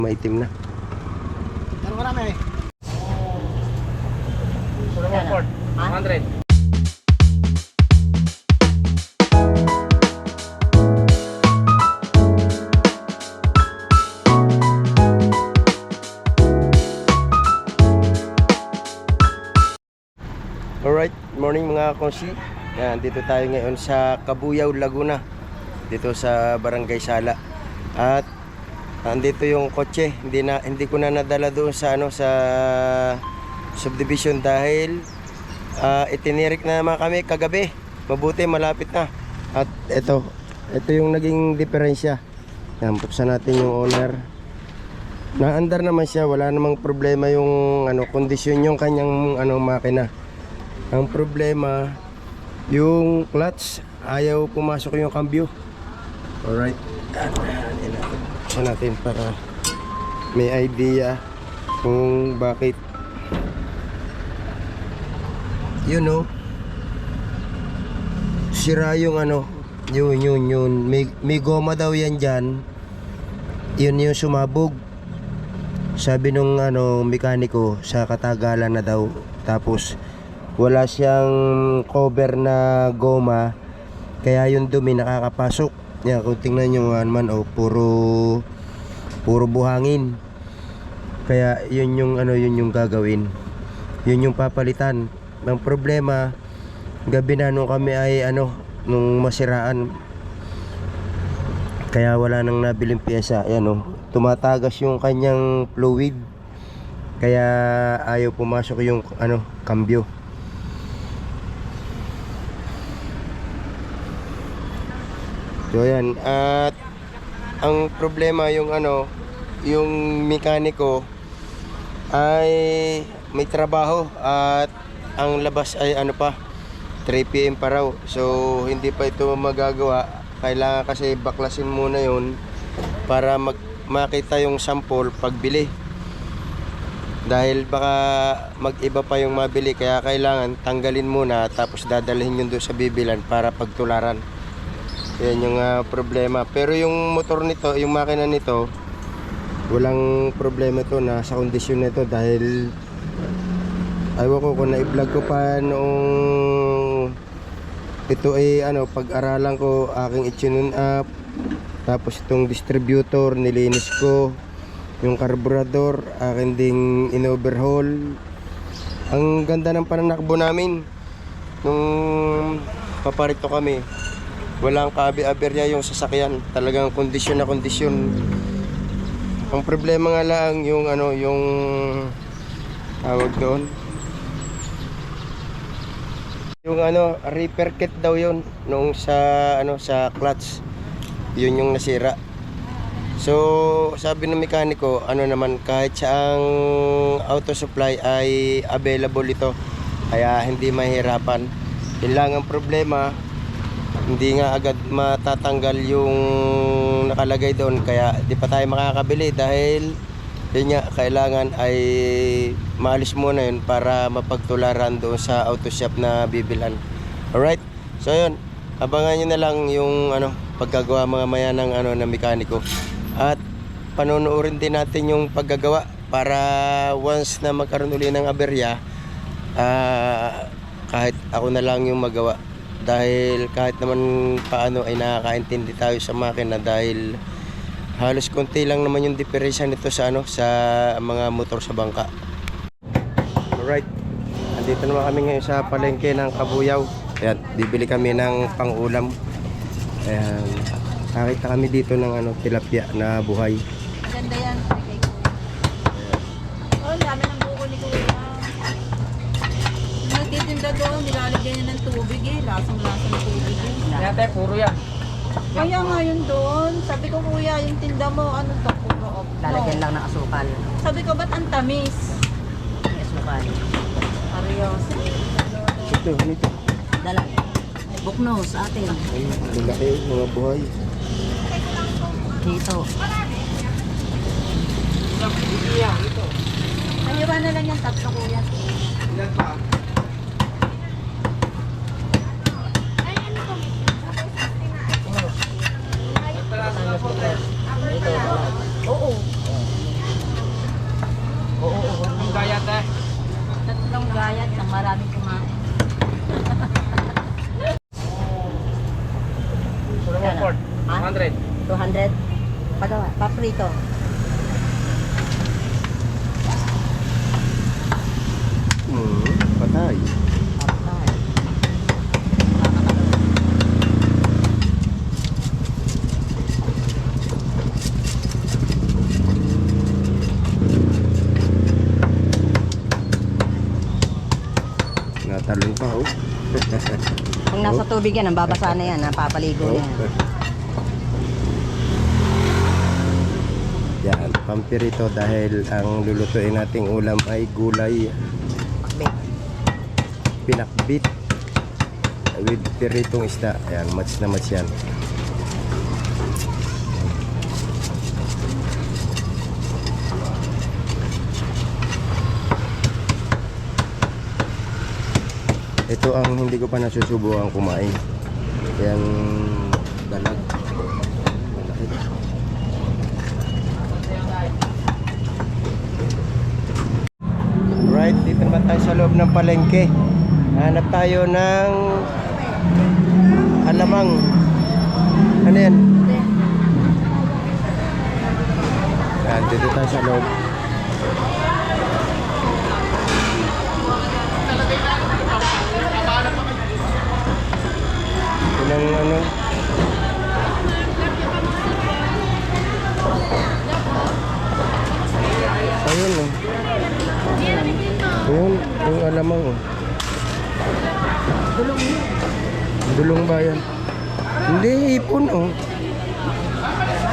Maitim na. Pero marami eh. 100. Alright, morning mga konsi. Yan, dito tayo ngayon sa Cabuyao, Laguna. Dito sa Barangay Sala. At andito yung kotse. Hindi ko na nadala doon sa sa subdivision dahil itinirik na naman kami kagabi. Mabuti malapit na. At ito yung naging diferensya. Yan, buksan natin yung owner. Naandar naman siya, wala namang problema yung kondisyon yung kanyang makina. Ang problema, yung clutch, ayaw pumasok yung cambio. Alright. Buksan natin para may idea kung bakit. Sira yung yun. May goma daw yan dyan. Yun yung sumabog. Sabi nung mekaniko, sa katagalan na daw. Tapos wala siyang cover na goma, kaya yung dumi nakakapasok. Yan, kung tingnan nyo naman, puro buhangin. Kaya yun yung gagawin. Yun yung papalitan. Ang problema, gabi na nung kami ay nung masiraan, kaya wala nang nabiling pyesa. Ayan, tumatagas yung kanyang fluid, kaya ayaw pumasok yung cambio. So yan, at ang problema yung mekaniko ay may trabaho at ang labas ay 3 PM pa raw. So hindi pa ito magagawa. Kailangan kasi baklasin muna yun para makita yung sample pagbili. Dahil baka mag-iba pa yung mabili, kaya kailangan tanggalin muna tapos dadalhin yun doon sa bibilan para pagtularan. Yan yung problema. Pero yung motor nito, yung makina nito, walang problema ito, nasa kondisyon nito dahil ayaw ko kung na-vlog ko pa noong ito ay pag-aralan ko, aking i-tune up. Tapos itong distributor nilinis ko, yung carburetor akin ding in-overhaul. Ang ganda ng pananakbo namin nung paparito kami. Walang kaabi-aberya yung sasakyan. Talagang kondisyon na kondisyon. Ang problema nga lang yung yung tawag doon. Yung repair kit daw yun nung sa sa clutch. Yun yung nasira. So, sabi ng mekaniko, naman kahit saang auto supply ay available ito. Kaya hindi mahirapan. Yun lang ang problema. Hindi nga agad matatanggal yung nakalagay doon, kaya di pa tayo makakabili dahil yun nga, kailangan ay maalis muna yun para mapagtularan doon sa auto shop na bibilan. Alright, so yun, abangan nyo na lang yung paggagawa mga maya ng na mekaniko, at panonoodin din natin yung paggagawa para once na magkaroon uli ng aberya, kahit ako na lang yung magawa. Dahil kahit naman paano ay nakakaintindi tayo sa makina, dahil halos konti lang naman yung diferensya nito sa sa mga motor sa bangka. Alright, andito naman kami ngayon sa palengke ng Cabuyao. Ayan, bibili kami ng pang-ulam. Ayan, nakita kami dito ng tilapia na buhay. Maganda yan kay Kuya. Oh, dami ng buko ni Kuya. Nagtitinda doon, nilalagyan niya ng tubig lasang-lasa ng tubig Yate, puro yan. Kaya nga yun doon, sabi ko Kuya, yung tinda mo, puro off. Lalagyan lang ng asukal. Sabi ko, ba't ang tamis? May asukal. Arios. Ito. Dala. Buknos, atin. Ay, malaki mga buhay. Dito. Ayawa na lang yung tatlo Kuya. Ilan pa? Oo. maraming kumain. Report. Ha? 100. 200? Pagawa, paprito. Patay. Patay. Natalon pa, oh. Kung nasa tubig yan, ang babasa na yan, napapaligo na yan. Yan, pampirito dahil ang lulutuin nating ulam ay gulay Pakbit. pinakbit with piritong isda. Ayan, match na match yan. Ito ang hindi ko pa nasusubukan kumain. Yang dalag. Malaki. Right, dito naman tayo sa loob ng palengke. Hanap tayo ng alamang. Ano yan? Yan, dito tayo sa loob. Ilang ano? Ayun oh. Ayun, yung alamang oh. Dulong ba yan? Hindi, hipon oh.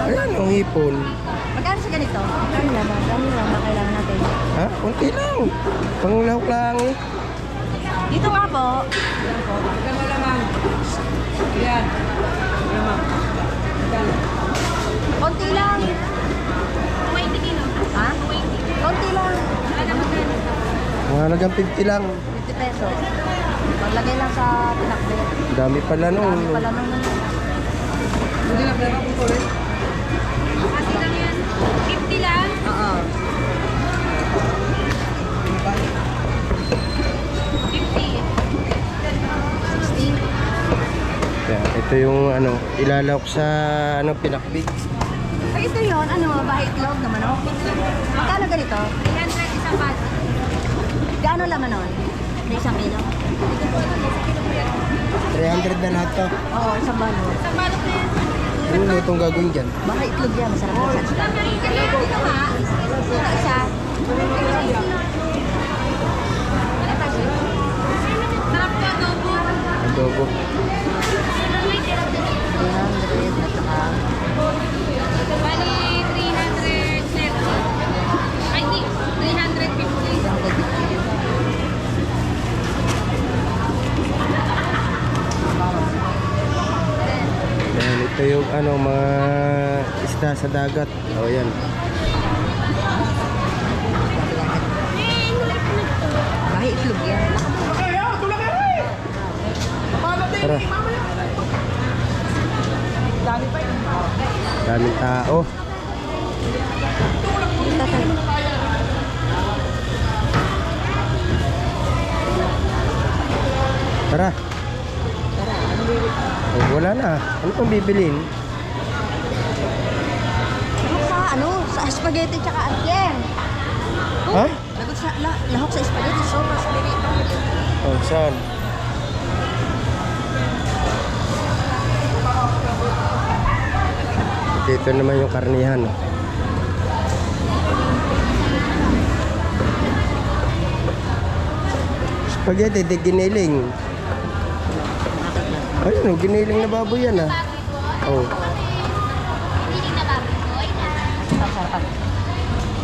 Ayan oh, hipon. Magkano sa ganito? Kami lang ba kailangan natin? Ha? Kunti lang. Panglahok lang eh. Dito nga po. Konti lang. 20 kilo. Ha? 20. Konti lang. Mahalagang 50 lang. 50 pesos. Paglagay lang sa pinakbet. Dami pala nung. Dami pala nung Kasi lang yan. 50 lang. Oo. 60. Yan, ito yung ano, ilalawak sa ano, pinakbit. Ay, ito yun. Ano, bahay itlog naman, no? Magkano ganito? 300 isang bag. Gaano laman nun? Isang kilo? 300 na lahat to. Oo, isang balot. Isang balot na yan. Ano lutong gagawin dyan? Bahay itlog yan. Masarap na sa isda. Dito nga. Ito isa. Sarap ko adobo. Adobo. 300 at saka Bali, 330. Ay, di. 350. Yan, ito yung ano, mga isda sa dagat. O yan. bahay itlog yan. Tara. Daming tao. Tara. Oh, wala na. Ano pang bibilin? Sa spaghetti tsaka atyen. Ha? Lagot sa lahok sa spaghetti, sobra sa birito. Oh, saan? Dito naman yung karnihan. Spaghetti, di giniling. Ayun, oh, giniling na baboy yan ah. Oh. Sarap.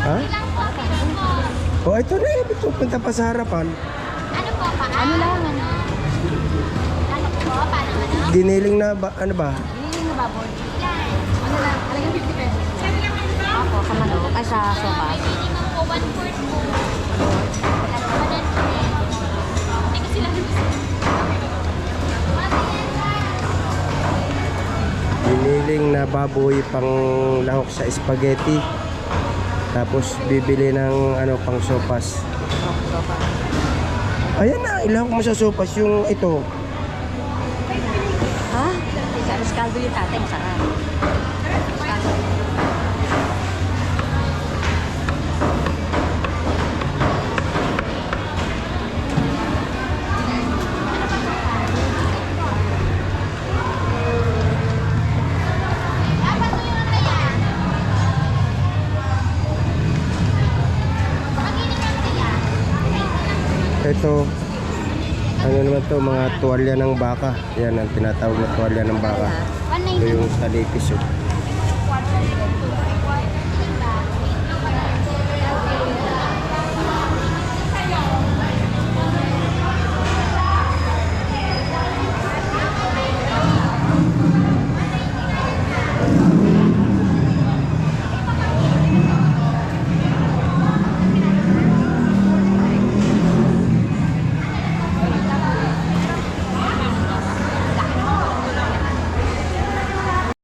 Ha? Oh, ito na eh. Pupunta pa sa harapan. Ano lang? Giniling na ba? Ano ba? Hiniling na baboy. Ano lang? Alagang 50 pesos. Ako, sa manok. Ay, sa sopas. Giniling na baboy pang lahok sa spaghetti. Tapos bibili ng ano pang sopas. Sopas. Ayan na, ilang ko masasopas yung ito. Ha? Sa Riscaldo yung tatay, masarap. Riscaldo. Ito, ano naman to, mga tuwalya ng baka. Yan ang tinatawag na tuwalya ng baka. Ito yung talipis. Oh.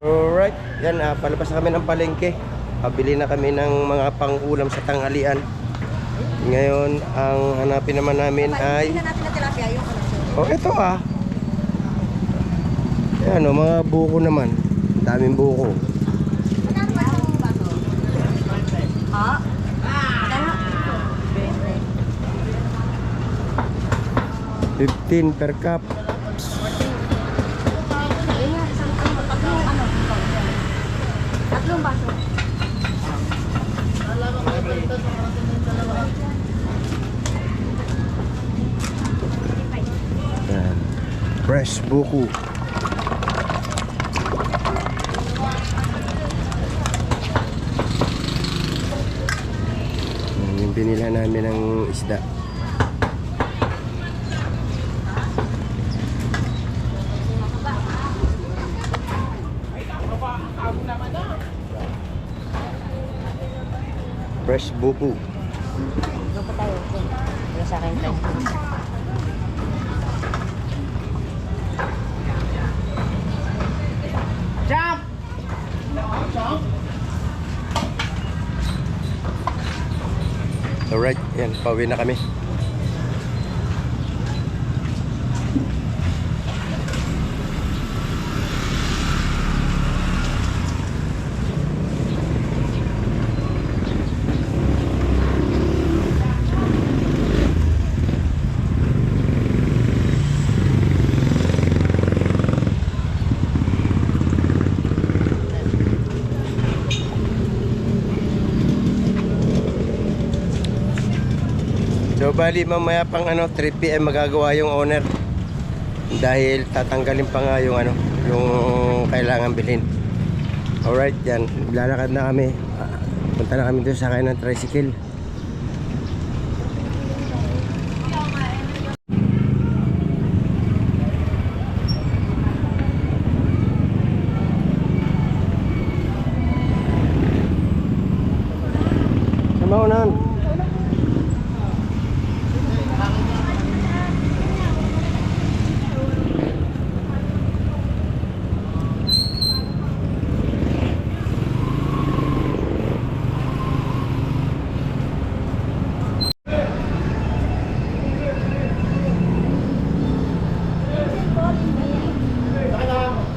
Alright, yan, palabas na kami ng palengke. Pabili na kami ng mga pang-ulam sa tanghalian. Ngayon, ang hanapin naman namin ay... Tingnan natin na tilapia yung ano. Oh, ito Yan, oh, mga buko naman. Daming buko. Magkano ba yung baso? Ha? Magkano? 15 per cup. Ayun nga, tatlong ano. Tatlong baso. Yan. Fresh buko. Yan, yung binila namin ng isda. Fresh buko. Doon pa tayo. Doon sa akin tayo. Jump! Alright, yan, pauwi na kami. So bali mamaya pang 3 PM magagawa yung owner. Dahil tatanggalin pa nga yung yung kailangan bilhin. Alright, yan. Lalakad na kami. Punta na kami doon sa kanya ng tricycle. Sa maunan.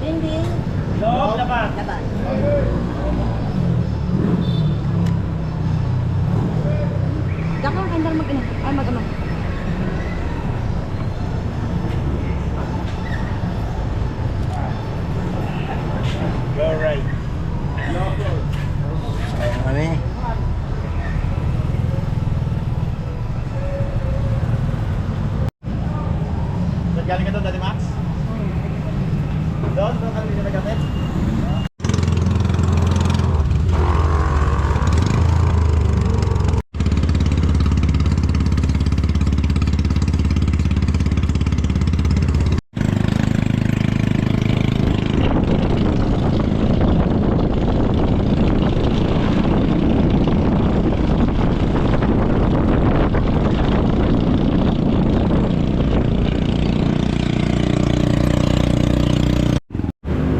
Dinding. Laban. Laban. Dako, andar mag-ano. Ay, mag-ano. Go right. Ayan kami. Galing ka doon, Daddy Max? Doon ka rin nagagamit?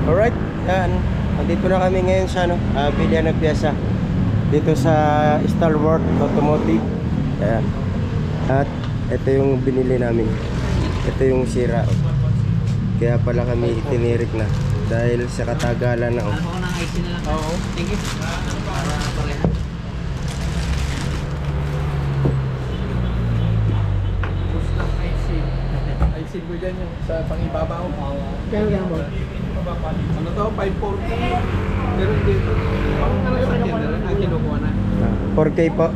Alright, yan. Nandito na kami ngayon sa Villa Nagpiasa. Dito sa Stalwart Automotive. Ayan. At Ito yung binili namin. Ito yung sira. Kaya pala kami itinirik na. Dahil sa katagalan na. Ako ng IC na lang. Oo. Thank you. Para pareha. Push ng IC. IC ko dyan yung sa pangibabaw. Kaya lang mo. Ano to? 540. Pero dito. Ano yung kinukuha na? 4K po.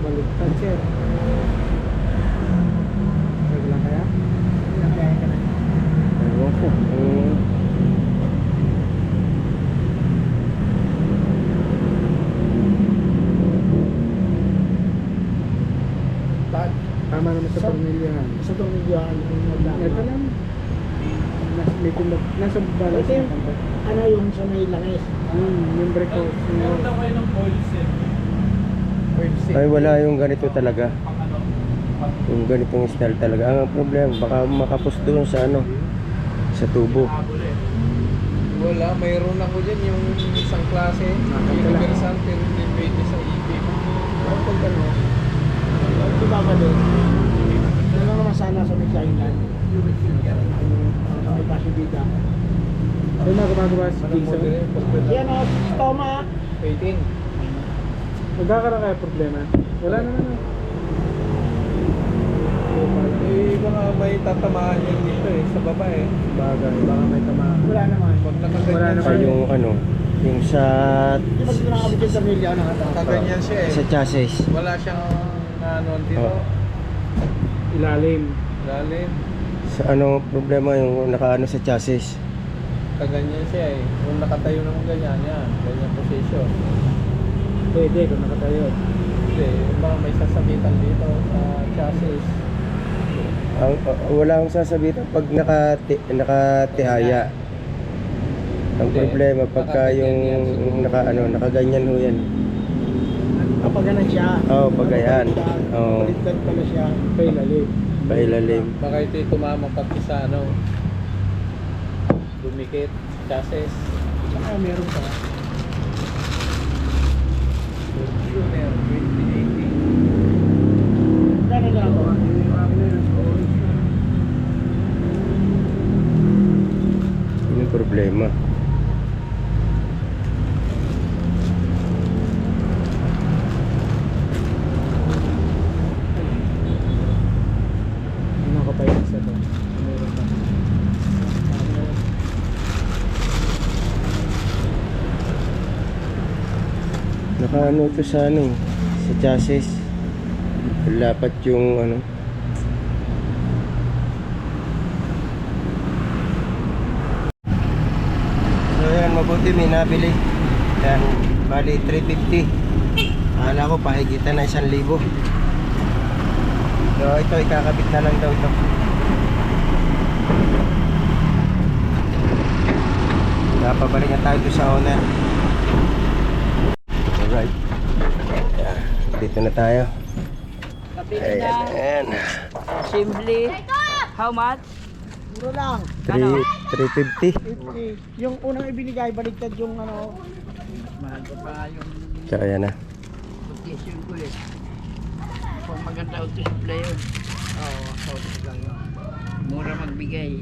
Baliktad sir. Wala kaya? Wala kaya ka na. Ewan ko. Tama naman sa tornilyohan. Sa tornilyohan. Ito lang. Nasa balance. Ito yung, ano yung sa may langis? Yung brake ko. Meron daw kayo ng oil set. Oil set. Ay wala yung ganito talaga. Yung ganitong style talaga. Ang problema baka makapos doon sa ano, sa tubo. Wala, mayroon ako dyan yung isang klase. Universal, pero hindi pwede sa EV. Pero pag ano, di ba ba din? Ano naman sana sa may kainan? Sa may pasibida. Doon na gumagawa si Jason. Yan o, toma. 18. Magkakaroon kaya problema? Wala naman o. Eh, baka may tatamaan yun dito eh, sa baba eh. Bagay, baka may tama. Wala naman. Pag nakaganyan Wala naman. Ay yung ano, yung sa Di ba dito nakakabit yung tornilyo? nakaganyan siya eh. sa chassis. Wala siyang ano dito. Oh. Ilalim. Lalim. Sa ano problema yung nakaano sa chassis. Kaganyan siya eh. Kung nakatayo naman ganyan, yan. Ganyan position. Pwede kung nakatayo. Hindi, baka may sasabitan dito sa chassis. Wala akong sasabitan pag nakatihaya. Ang Hindi. problema pagka yung nakaganyan ho yan. Kapag ganun siya. Oo, pag ayan. Oo. Baliktad pala siya. Pailalim. Pailalim. Baka ito yung tumama pati sa ano. Dumikit. Chassis. Saka meron pa. Tuner 2018. Gano'n lang ako. Yun yung problema. Ano ko pa yung isa to? Meron pa. Nakaano to sa ano eh, sa chassis. Lapat yung ano. So yan, mabuti may nabili. Yan, bali 350. Akala ko pahigitan na 1,000. So ito, ikakabit na lang daw ito. Napabalik na tayo doon sa owner. Alright. Yan, dito na tayo. Ayan. Assembly. How much? Puro lang. 350. 50. Yung unang ibinigay, baliktad yung ano. Mahal ko pa yung Tsaka yan na. location ko eh. Kung maganda auto supply yun. Oo, auto lang yun. Mura magbigay.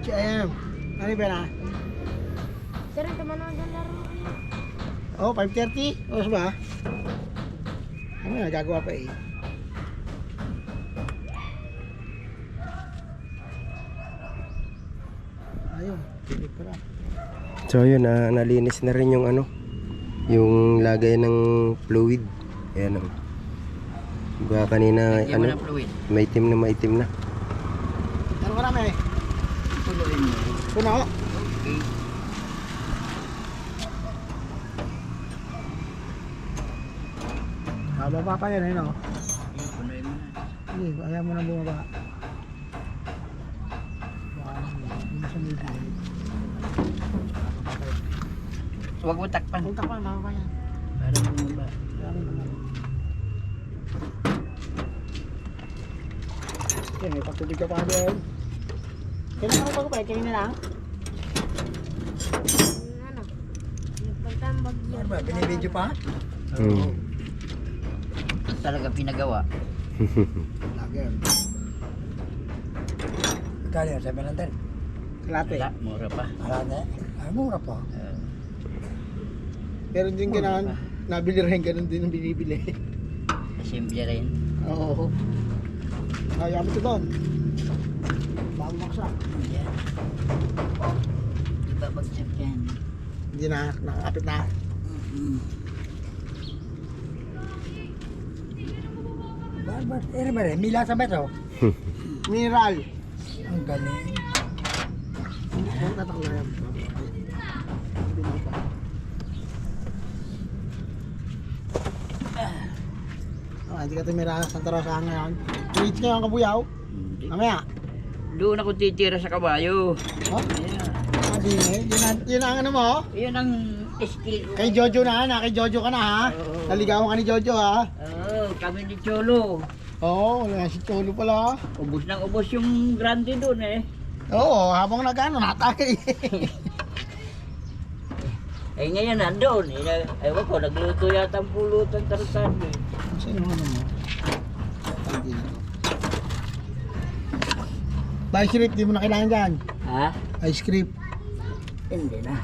CM. Ano ba na? Sir, ito manood ng laro. Oh, 5:30. Oras ba? Ano na, gagawa pa eh. Ayun, pilit pa lang. So yun, nalinis na rin yung ano, yung lagay ng fluid. Ayan o. Diba kanina, ano, maitim na. Ano marami eh? Tuloyin mo. Puno. Okay. Baba pa yan eh no? Tuloyin mo na. Sige, ayaw mo na bumaba. Hindi mo siya may bigay. Huwag mo takpan. Punta pa, baka yan. Para bumaba. Kaya mo naman. Okay, may pagtubig ka pa din. Kailan ka pa kanina lang? Ano? Nagpagtambag yun. Binibidyo pa? Hmm. Talaga pinagawa. Lager. Kali yan, 700. Kalate. Wala, mura pa. Marami. Ay, mura po. Pero din ganahan, nabili rin ganun din ang binibili. Assembly rin. Oo. Ay, abot ko doon. Bago maksa. Yan. Di ba bagsak yan? Hindi na, nakakapit na. Barbar. Eh, ba rin? Mila sa beto. Mineral. Ang galing. Huwag tatakla yan. Hindi ka tumira sa Tarosa ngayon. Wait ka yung kabuyaw. Hindi. Mamaya. Doon ako titira sa kabayo. Oh, Ayan. hindi eh. Yun ang ano mo. Yun ang skill ko. Kay Jojo na, kay Jojo ka na ha. Oo. Naligawan ka ni Jojo ha. Oo, kami ni Cholo. Oo, wala si Cholo pala. Ubus ng ubus yung grande doon eh. Oo, habang nagano, natay. Eh ngayon nandun. Ewan ko, nagluto yata ang pulutan tarutan eh. Sino ano mo? Hindi na to. By script, di mo na kailangan dyan. Ha? By script. Hindi na.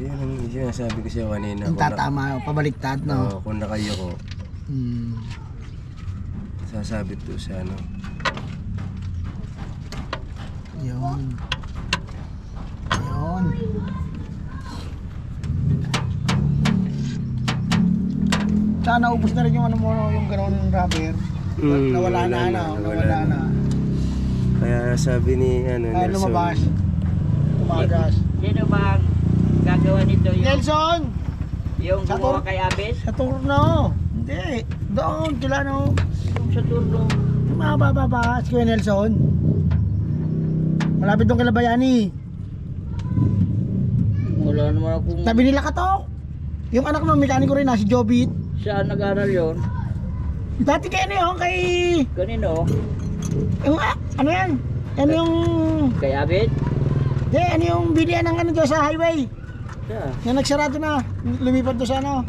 Yan ang sinasabi ko sa'yo kanina. Yung tatama, pabaliktad, no? Oo, kung nakayo ko, Hmm. sasabit ko sa ano. Yun. Yun. Sana ubos na rin yung ano mo, yung gano'n ng rubber. Nawala na, ano, nawala na. Kaya sabi ni ano, Kaya Nelson, lumabas. Tumagas. Sino ba ang gagawa nito? Nelson! Yung Sa gumawa tur- kay Abes? Sa turno. Hindi. Doon, sila no. Yung sa turno. Yung mga bababa, si Kuya Nelson. Malapit doon kay Labayani. Wala naman akong... Sabi nila Katok. Yung anak ng mekaniko rin na, si Jobit. Saan nag-aral yun? Dati kay ano yun, kay... Kanino? Yung, ano yan? Ano yung... Kay Abed? Hindi, ano yung bilihan ng ano dyan sa highway? Siya. Yung nagsarado na. Lumipat doon sa ano.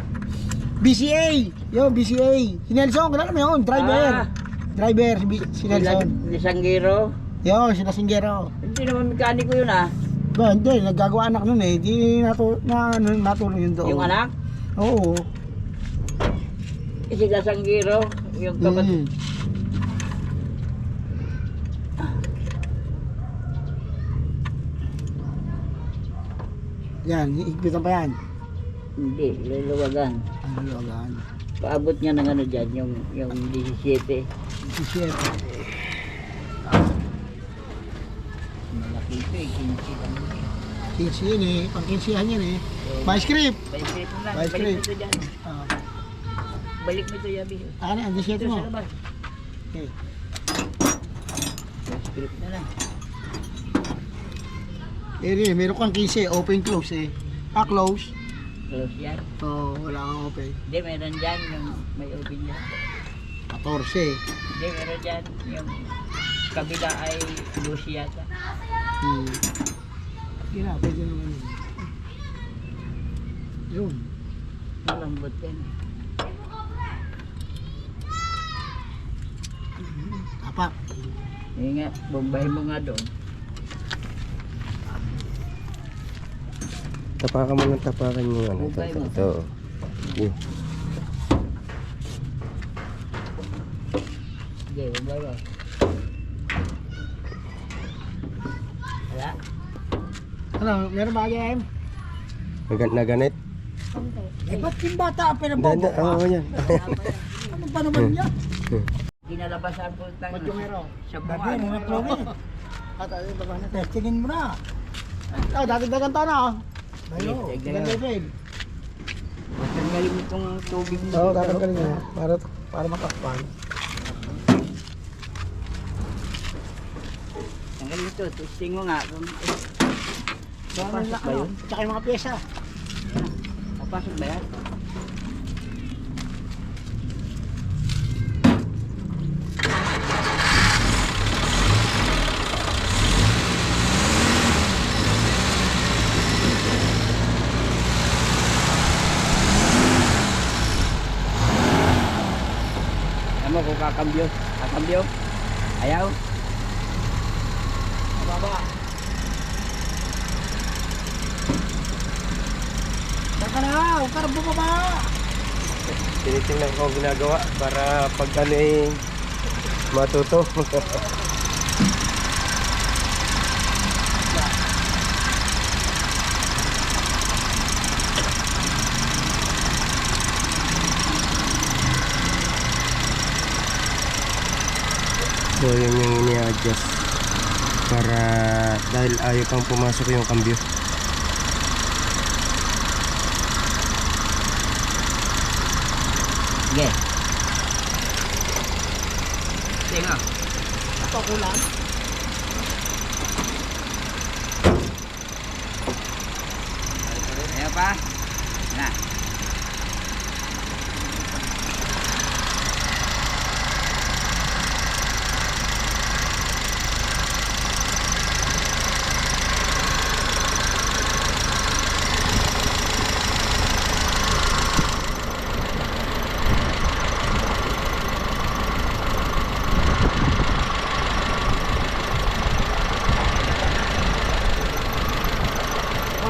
BCA. Yung BCA. Si Nelson, kilala mo yun, driver. Ah. Driver, si Nelson. Ni Sanggiro? Yun, si Nasinggero. Hindi naman mekaniko yun ah. Ba, hindi, naggagawa anak nun eh. Di natulong yun doon. Yung anak? Oo. Si Sanggiro? Yung kapatid. Mm. Yan, iigpitan pa yan. Hindi, luluwagan. Ang luwagan. Paabot niya ng ano dyan, yung 17. 17. Malaki ito eh, 15 lang. 15 yun eh. Pang 15 yan eh. By script. Balik mo lang, Bye, balik mo Chris. ito dyan. Ah, Balik mo ito, Yabi. ano yan, 17 Ito mo. sa labas. Okay. Script na lang. Eh, meron kang 15, open close eh. Ah, close. Close yan. Oo, wala kang open. Hindi, meron dyan yung may open dyan. 14. Hindi, meron dyan yung kabila ay loose yata. Hmm. Sige na, pwede naman yun. Yun. Malambot yan. Tapak. Hindi nga, bombahin mo nga doon. tapakan mo ng tapakan yung ano. Okay mo. Ito. Yun. Sige, bombay mo. Wala? Ano, meron ba game? Naganit? Eh, ba't yung bata ang pinabomba Danda, pa? oo yan. Ano ba naman yan? Ginalabasan po tayo. Ba't yung meron? Sa Dati, buwan. mga klorin. At ano, baba na. Testingin mo na. Oh, dati dagan to na. Ayo. Ganda din. Tanggalin mo itong tubig mo. Oo, tatanggalin nga. Para makakpan. Ang ganito, testing mo nga. Kung Papasok ba yun? Tsaka yung mga pyesa. papasok ba yan? Alam mo kung kakambyo? Kakambyo? Ayaw? Mababa. Saka na, huwag ka na bumaba. Tinitingnan ko ang ginagawa para pag ano eh, matuto. So yun yung ini-adjust para dahil ayaw pang pumasok yung cambio. Sige. Sige nga. Ito kulang. Ayaw pa? Na.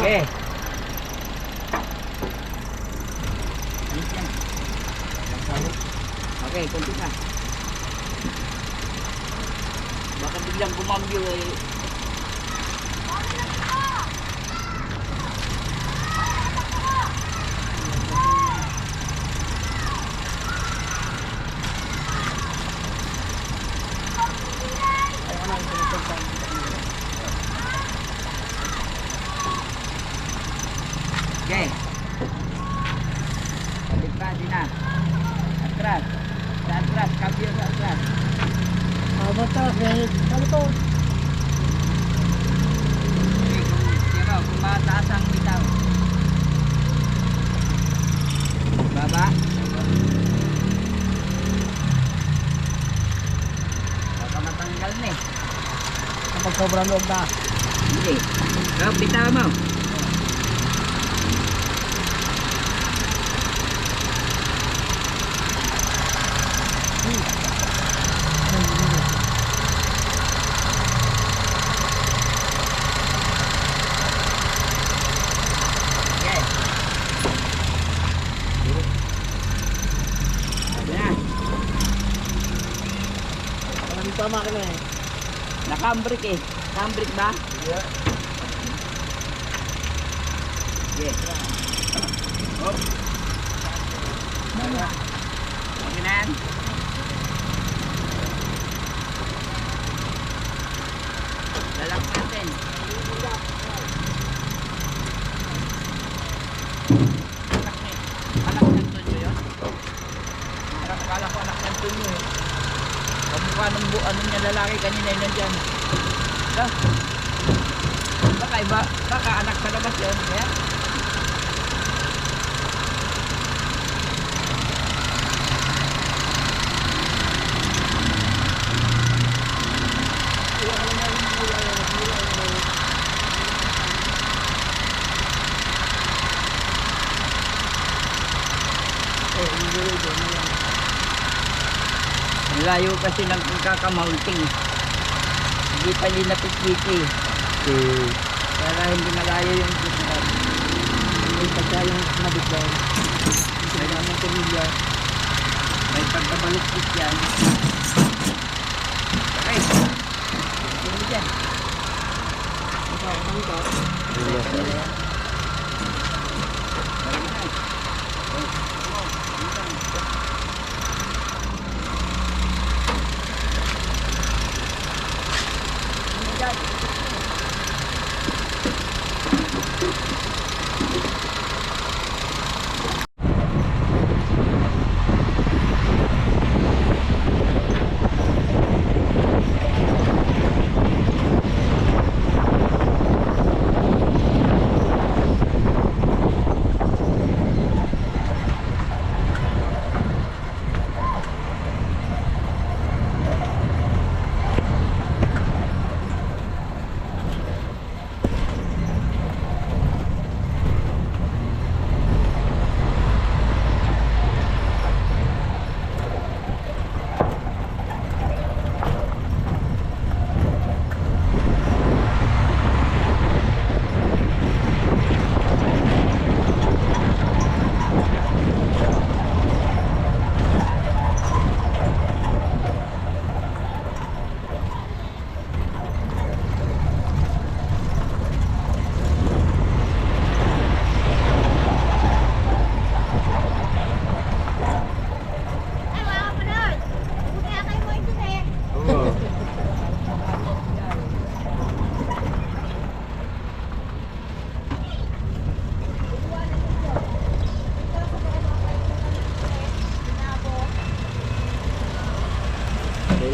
Okay. Alis yan. Okay, kunti ka. Baka biglang kumambyo eh. Okay. Balik pa din na. Atras. Sa atras. Kabyo sa atras. Bata, ano to? Okay, kung mataas ang bitaw. Baba. Baka matanggal na eh. Kapag sobrang loob na. Hindi. Kaya bitaw mo. Okay. Ayan. Alam dito ang makina eh. Nakambrik eh. Nakambrik ba? Yeah. Yes. Hop. Okay na yan. Lalak natin. Anak ng Tonyo yun? Akala ko anak ng Tonyo eh. Kamukha ng ano niya lalaki kanina yun nandyan. Baka iba, baka anak sa labas yun. Kaya? Layo kasi ng kakamounting. Hindi pa linapit-wiki. Kaya hindi malayo yung pupunta. May pagka yung mabigyan. May naman pamilya. May pagkabalukit yan. Okay. Hindi dyan. Ito, ano ito?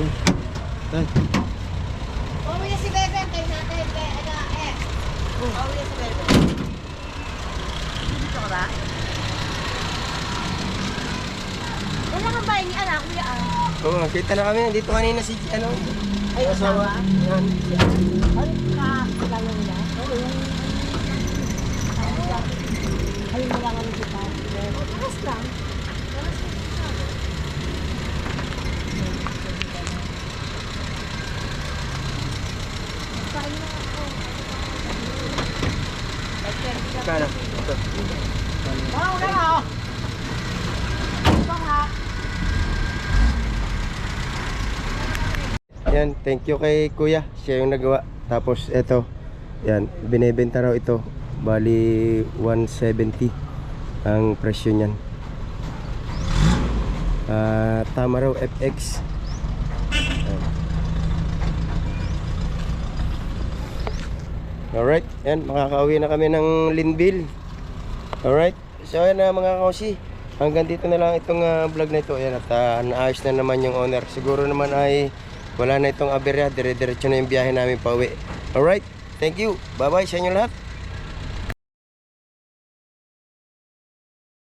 Yan. Pauwi na si Bebe, tayo natin. Pauwi na si Bebe. Dito ka ba? Wala kang bahay ni anak, kuya Oo, kita na kami. Dito kanina si, ano? Ay, asawa. Yan. Ay, kakilala nila? Oo. Ay, wala ka rin kita. Takas lang. Kano? Ito. Wow, na ako! Ito ha. Yan, thank you kay Kuya. Siya yung nagawa. Tapos ito, yan, binebenta raw ito. Bali 170 ang presyo niyan. Tama raw FX. Yan. Alright, yan, makakauwi na kami ng Linville. Alright, so yan na mga kausi. Hanggang dito na lang itong vlog na ito. Ayan, at naayos na naman yung owner. Siguro naman ay wala na itong aberya. Dire-diretso na yung biyahe namin pa uwi. Alright, thank you. Bye-bye sa inyo lahat.